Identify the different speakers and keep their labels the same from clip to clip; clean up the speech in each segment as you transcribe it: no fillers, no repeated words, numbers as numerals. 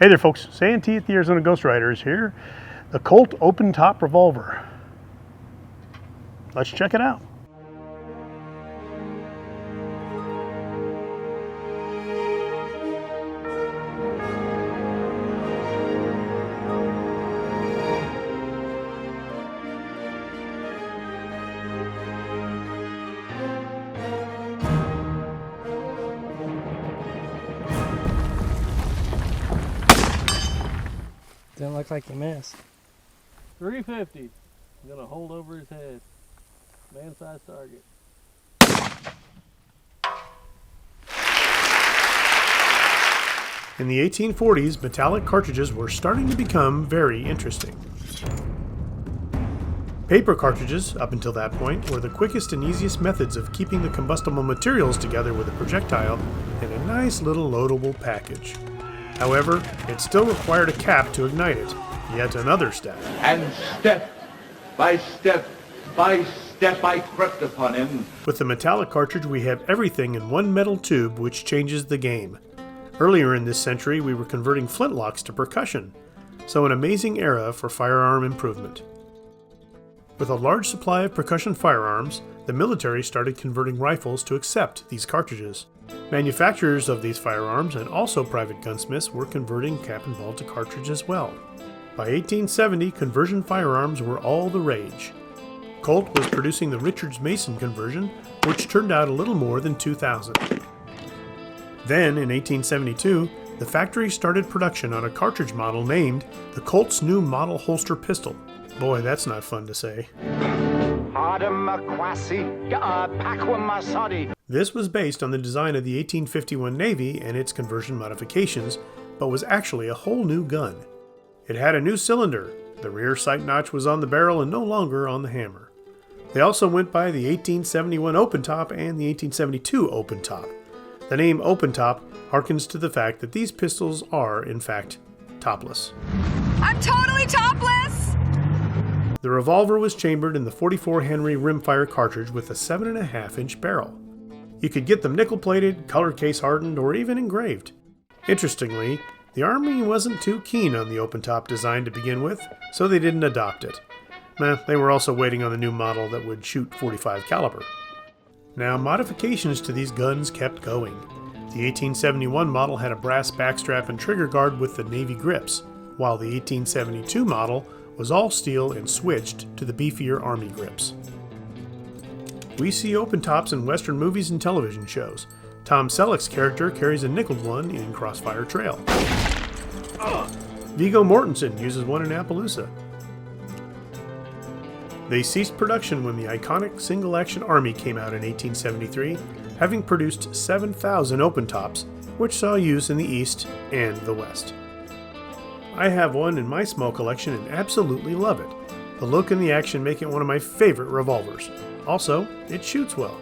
Speaker 1: Hey there folks, Santee at the Arizona Ghost Riders here. The Colt open top revolver. Let's check it out.
Speaker 2: Didn't look like you missed.
Speaker 3: 350. I'm gonna hold over his head. Man-sized target.
Speaker 1: In the 1840s, metallic cartridges were starting to become very interesting. Paper cartridges, up until that point, were the quickest and easiest methods of keeping the combustible materials together with a projectile in a nice little loadable package. However, it still required a cap to ignite it, yet another step.
Speaker 4: And step by step by step I crept upon him.
Speaker 1: With the metallic cartridge, we have everything in one metal tube, which changes the game. Earlier in this century, we were converting flintlocks to percussion, so an amazing era for firearm improvement. With a large supply of percussion firearms, the military started converting rifles to accept these cartridges. Manufacturers of these firearms and also private gunsmiths were converting cap and ball to cartridge as well. By 1870, conversion firearms were all the rage. Colt was producing the Richards-Mason conversion, which turned out a little more than 2,000. Then, in 1872, the factory started production on a cartridge model named the Colt's new model holster pistol. Boy, that's not fun to say. This was based on the design of the 1851 Navy and its conversion modifications, but was actually a whole new gun. It had a new cylinder, the rear sight notch was on the barrel and no longer on the hammer. They also went by the 1871 open top and the 1872 open top. The name open top harkens to the fact that these pistols are, in fact, topless.
Speaker 5: I'm totally topless!
Speaker 1: The revolver was chambered in the 44 Henry rimfire cartridge with a 7.5-inch barrel. You could get them nickel-plated, color case hardened, or even engraved. Interestingly, the Army wasn't too keen on the open-top design to begin with, so they didn't adopt it. They were also waiting on the new model that would shoot .45 caliber. Now, modifications to these guns kept going. The 1871 model had a brass backstrap and trigger guard with the Navy grips, while the 1872 model was all steel and switched to the beefier Army grips. We see open tops in Western movies and television shows. Tom Selleck's character carries a nickeled one in Crossfire Trail. Viggo Mortensen uses one in Appaloosa. They ceased production when the iconic single-action Army came out in 1873, having produced 7,000 open tops, which saw use in the East and the West. I have one in my small collection and absolutely love it. The look and the action make it one of my favorite revolvers. Also, it shoots well.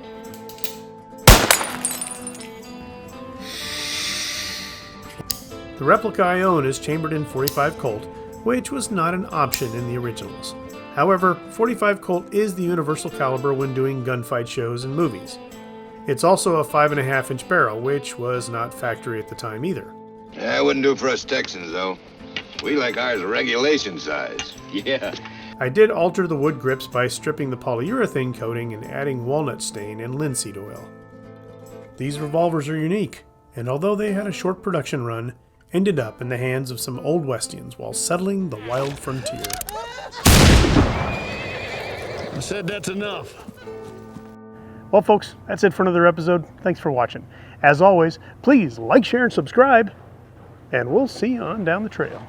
Speaker 1: The replica I own is chambered in .45 Colt, which was not an option in the originals. However, .45 Colt is the universal caliber when doing gunfight shows and movies. It's also a 5.5-inch barrel, which was not factory at the time either.
Speaker 6: That wouldn't do for us Texans, though. We like ours regulation size. Yeah.
Speaker 1: I did alter the wood grips by stripping the polyurethane coating and adding walnut stain and linseed oil. These revolvers are unique, and although they had a short production run, ended up in the hands of some Old Westians while settling the wild frontier.
Speaker 3: I said that's enough.
Speaker 1: Well, folks, that's it for another episode. Thanks for watching. As always, please like, share, and subscribe, and we'll see you on down the trail.